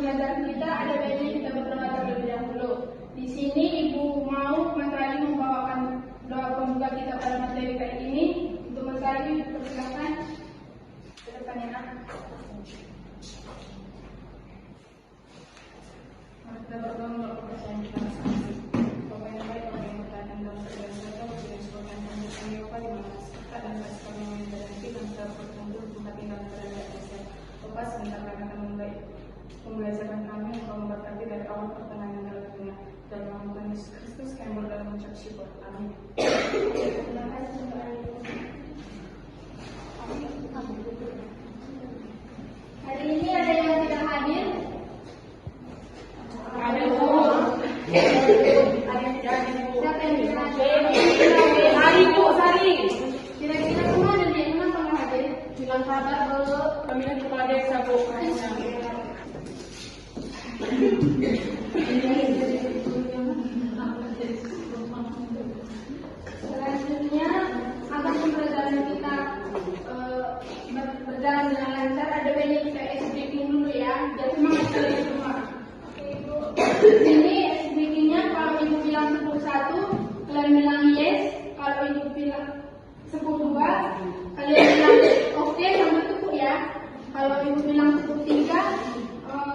pengajaran kita ada baiknya kita berdoa terlebih dahulu. Di sini Ibu mau Mas Ali membawakan doa pembuka kita pada materi kali ini. Untuk Mas Ali dipersilakan ke depannya. Kita berdoa untuk kepercayaan kita masing-masing. Bapak yang baik, Bapak yang bertahan dalam segala sesuatu, tidak sebutkan yang kami lupa di mana kita dan kasih kami yang terhenti dan kita bertunggu tempat tinggal terhadap kita. Bapak sebentar kami akan membelajarkan kami untuk memberkati dari awal pertengahan dalam dunia. Dan Tuhan Yesus Kristus kami berdoa mengucap syukur. Amin. Terima kasih untuk hari ini ada yang tidak hadir? Ada Bu. Ada yang tidak hadir Bu. Siapa yang tidak hadir? Sari Bu, Sari. Kira-kira semua ada yang mana pernah hadir? Bilang kabar Bu. Kami lagi kepala desa Bu. Selanjutnya akan perjalanan kita berjalan dengan lancar. Ada banyak kita speaking dulu ya. Jadi semangat kalian semua. Ini speakingnya kalau Ibu bilang 11, kalian bilang yes. Kalau Ibu bilang 12, kalian bilang oke sampai cukup ya. Kalau Ibu bilang 13,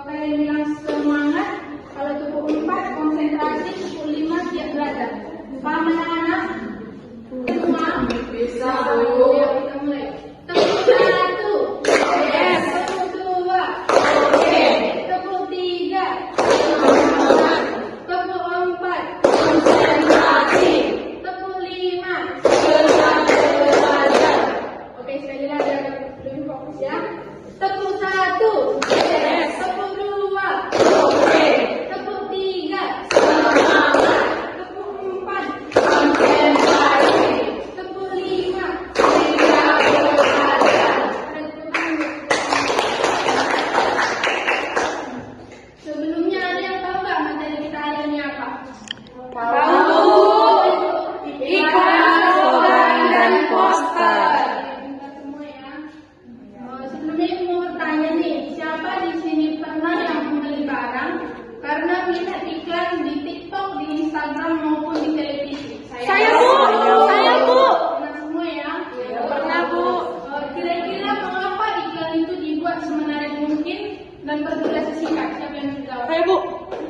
kalian bilang semangat. Kalau cukup 4, konsentrasi. Cukup 5, siap belajar. Paham anak-anak? Semua? Bisa Bu. Ya, kita mulai. Tepuk 1. Yes. Tepuk 2. Oke. Tepuk 3. Semangat. Tepuk 4. Konsentrasi. Tepuk 5. Belajar. Oke, sekali lagi agak lebih fokus ya. Tepuk 1. Yes. Tepuk 2. Oke. Tepuk 3. Semangat. Tepuk 4. Konsentrasi. Tepuk 5. Siap belajar. Sebelumnya ada yang tahu nggak materi kita hari ini apa? Tahu. Iklan, slogan, dan poster. Pintar semua ya. Sebelumnya Ibu mau bertanya nih, siapa di sini pernah yang membeli barang karena melihat iklan di TikTok, di Instagram maupun di televisi? Saya Bu. Pernah semua ya? Pernah Bu. Kira-kira mengapa iklan itu dibuat semenarik mungkin dan berdurasi singkat? Siapa yang bisa jawab? Saya Bu.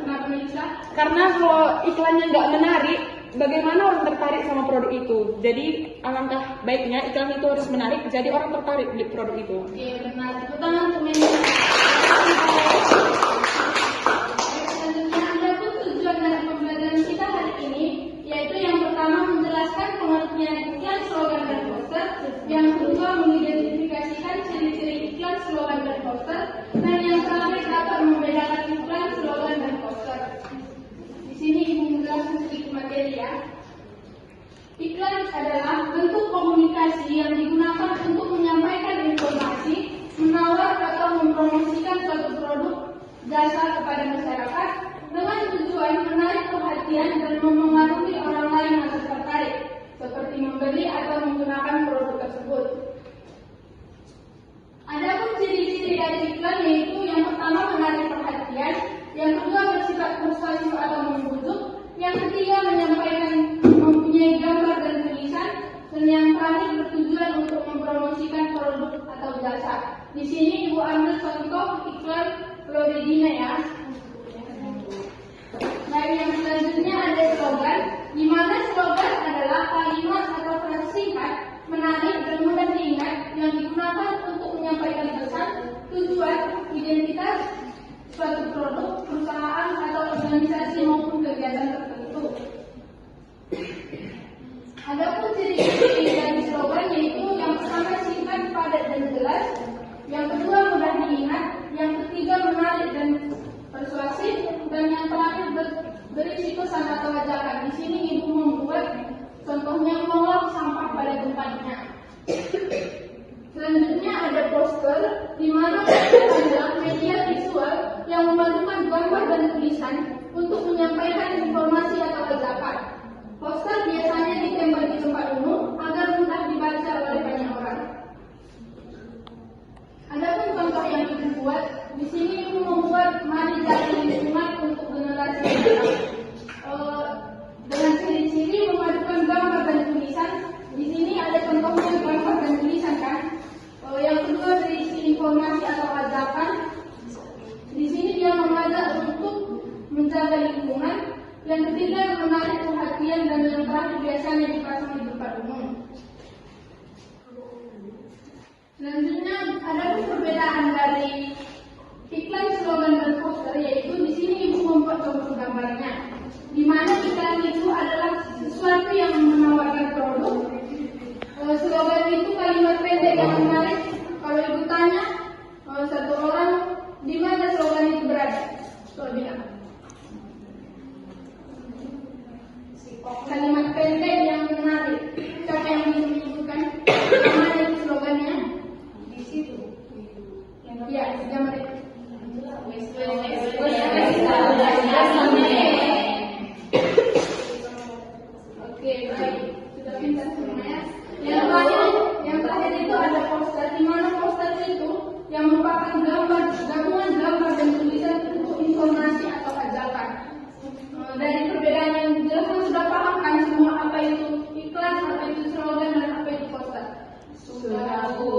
Kenapa bisa? Karena kalau iklannya nggak menarik, bagaimana orang tertarik sama produk itu? Jadi alangkah baiknya iklan itu harus menarik, jadi orang tertarik di produk itu. Oke, benar. Tepuk tangan untuk media. Selanjutnya ada pun tujuan dari pembelajaran kita hari ini, yaitu yang pertama menjelaskan pengertian iklan, slogan, dan poster. Yang kedua mengidentifikasikan ciri-ciri iklan, slogan, dan poster. Dan yang terakhir dapat membedakan iklan, slogan, dan poster. Di sini Ibu menjelaskan sedikit materi ya. Iklan adalah bentuk komunikasi yang digunakan untuk menyampaikan informasi, menawar atau mempromosikan suatu produk jasa kepada masyarakat dengan tujuan menarik perhatian dan memengaruhi orang lain agar tertarik, seperti membeli atau menggunakan produk tersebut. Adapun ciri-ciri dari iklan yaitu yang pertama menarik perhatian, yang kedua bersifat persuasif atau membujuk, yang ketiga menyampaikan mempunyai gambar dan tulisan, dan yang terakhir bertujuan untuk mempromosikan produk atau jasa. Di sini Ibu ambil contoh iklan Floridina ya. Nah, yang selanjutnya ada slogan, di mana slogan adalah kalimat atau frasa singkat, menarik dan mudah diingat yang digunakan untuk menyampaikan pesan, tujuan, identitas suatu produk, perusahaan atau organisasi maupun kegiatan tertentu. Adapun ciri-ciri dari slogan yaitu yang pertama singkat, padat dan jelas, yang kedua mudah diingat, yang ketiga menarik dan persuasif, dan yang terakhir berisi pesan atau ajakan. Di sini Ibu membuat contohnya mengolah sampah pada tempatnya. Selanjutnya ada poster, di mana poster adalah media visual yang memerlukan gambar dan tulisan untuk menyampaikan informasi atau ajakan. Poster biasanya ditempel di tempat umum agar mudah dibaca oleh banyak orang. Adapun contoh yang Ibu buat, di sini Ibu membuat mari menjaga lingkungan. Yang ketiga, menarik perhatian, dan yang terakhir biasanya dipasang di tempat umum. Selanjutnya ada perbedaan dari iklan, slogan, dan poster, yaitu di sini ibu membuat contoh gambarnya, di mana iklan itu adalah sesuatu yang menawarkan produk. Slogan itu kalimat pendek yang menarik. Kalau ibu tanya satu orang di mana slogan itu berada, so bilang kalimat pendek yang menarik. Siapa yang bisa menyebutkan mana itu slogannya? Di situ. Ya, gambar itu. Oke, baik. Sudah pintar semua ya. Yang terakhir itu ada poster, di mana poster itu yang merupakan gabungan gambar dan tulisan untuk informasi atau ajakan. Dari perbedaan yang dijelaskan sudah paham kan semua apa itu iklan, apa itu slogan, dan apa itu poster? Sudah, Bu.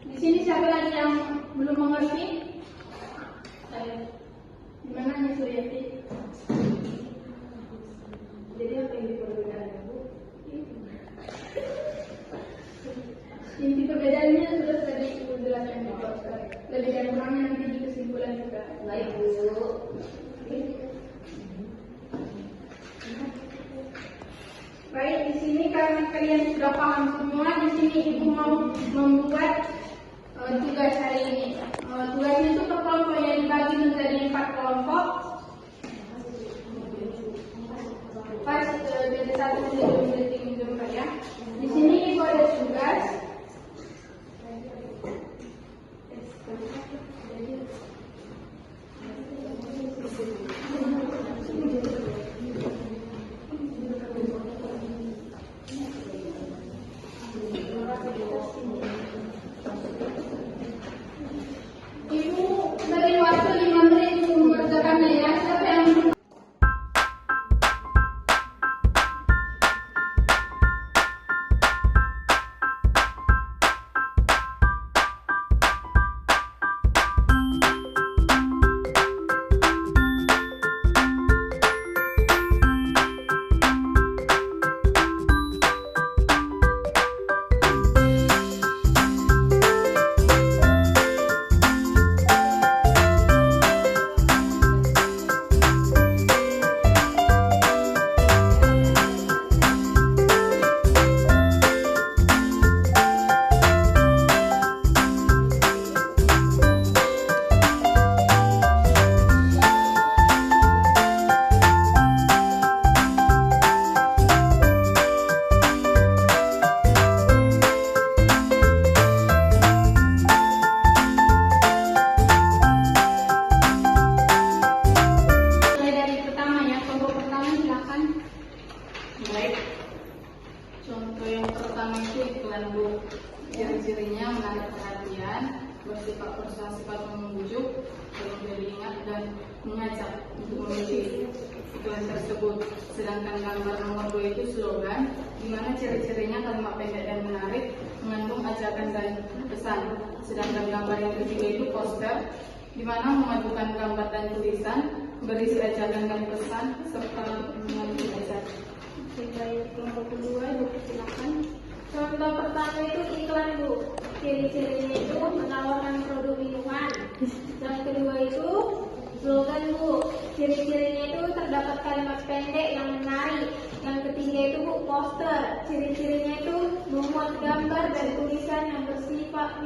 Di sini siapa lagi yang belum mengerti? Gimana nih Suryati? Jadi apa yang diperbedaannya, Bu? Inti perbedaannya sudah tadi Ibu jelaskan di poster. Lebih dan kurangnya nanti di kesimpulan juga. Baik, Bu. Baik, di sini karena kalian sudah paham semua, di sini Ibu mau membuat tugas hari ini. Tugasnya itu per kelompok yang dibagi menjadi 4 kelompok. Pas jadi 1 menit ya. Di sini Ibu ada tugas. Ibu beri waktu 5 menit untuk mengerjakannya ya. Siapa yang ciri-cirinya menarik perhatian, bersifat persuasif atau membujuk, perlu diingat dan mengajak untuk memilih iklan tersebut. Sedangkan gambar nomor 2 itu slogan, di mana ciri-cirinya kalimat pendek dan menarik, mengandung ajakan dan pesan. Sedangkan gambar yang ketiga itu poster, di mana memadukan gambar dan tulisan, berisi ajakan dan pesan serta mengandung ajakan. Baik, kelompok kedua, Ibu silakan. Contoh pertama itu iklan, Bu. Ciri-cirinya itu menawarkan produk minuman. Yang kedua itu slogan, Bu. Ciri-cirinya itu terdapat kalimat pendek yang menarik. Yang ketiga itu, Bu, poster. Ciri-cirinya itu memuat gambar dan tulisan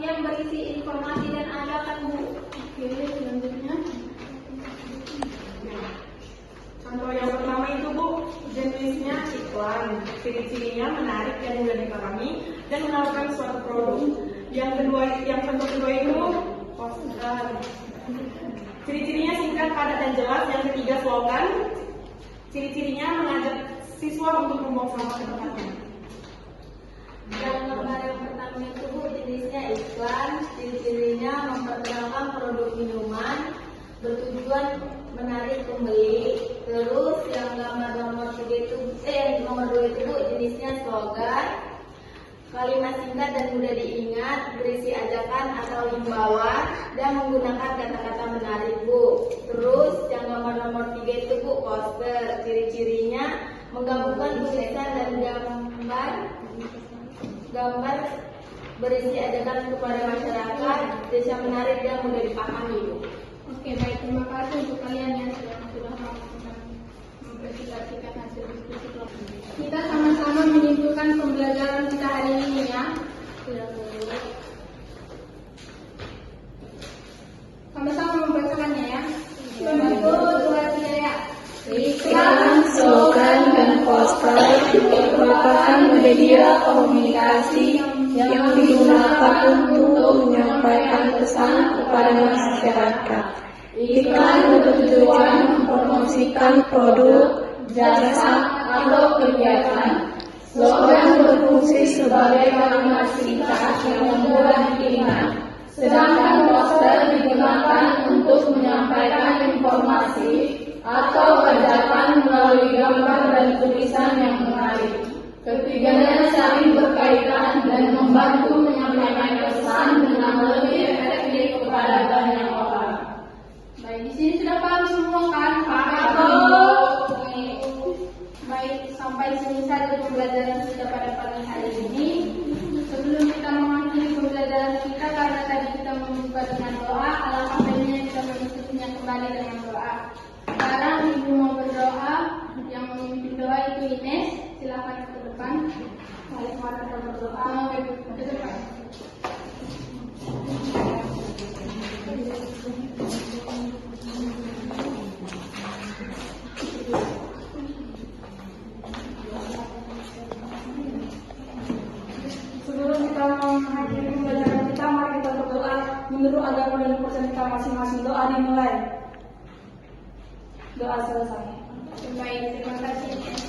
yang berisi informasi dan ajakan, Bu. Oke, selanjutnya. Contoh yang pertama itu, Bu, jenisnya iklan, ciri-cirinya menarik dan mudah dipahami dan menawarkan suatu produk. Yang contoh kedua itu poster. Ciri-cirinya singkat, padat dan jelas. Yang ketiga slogan. Ciri-cirinya mengajak siswa untuk membuang sampah ke tempatnya. Yang gambar yang pertama itu, Bu, jenisnya iklan. Ciri-cirinya memperkenalkan produk minuman, bertujuan menarik pembeli. Terus yang gambar nomor 2 itu, Bu, jenisnya slogan. Kalimat singkat dan mudah diingat, berisi ajakan atau himbauan dan menggunakan kata-kata menarik, Bu. Terus yang gambar berisi ajakan kepada masyarakat, desa menarik dan mudah dipahami, Bu. Oke, baik. Terima kasih untuk kalian yang sudah mempresentasikan hasil diskusi kelompok. Kita sama-sama menyimpulkan pembelajaran kita hari ini ya. Sama-sama membacakannya ya. 1, 2, 3 ya. Iklan, slogan, dan poster merupakan media komunikasi yang digunakan untuk menyampaikan pesan kepada masyarakat. Iklan bertujuan mempromosikan produk, jasa, atau kegiatan. Slogan berfungsi sebagai kalimat singkat yang mudah diingat, sedangkan poster digunakan untuk menyampaikan informasi atau ajakan melalui gambar dan tulisan yang menarik. Ketiganya saling berkaitan dan membantu menyampaikan pesan dengan lebih efektif kepada banyak orang. Baik, di sini sudah paham semua kan? Baik, sampai sini saja pembelajaran kita pada pagi hari ini. Sebelum kita mengakhiri pembelajaran kita, karena tadi kita membuka dengan doa, alangkah baiknya kita menutupnya kembali dengan doa. Sekarang Ibu mau berdoa, yang memimpin doa itu Ines. Silakan ke depan. Mari kita berdoa. Ke depan. Sebelum kita mengakhiri pembelajaran kita, mari kita berdoa menurut agama dan kepercayaan kita masing-masing. Doa dimulai. Doa selesai. Baik, terima kasih Ines.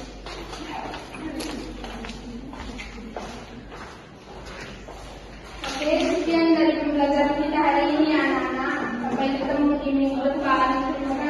Oke, sekian dari pembelajaran kita hari ini anak-anak. Sampai ketemu di minggu depan. Terima kasih.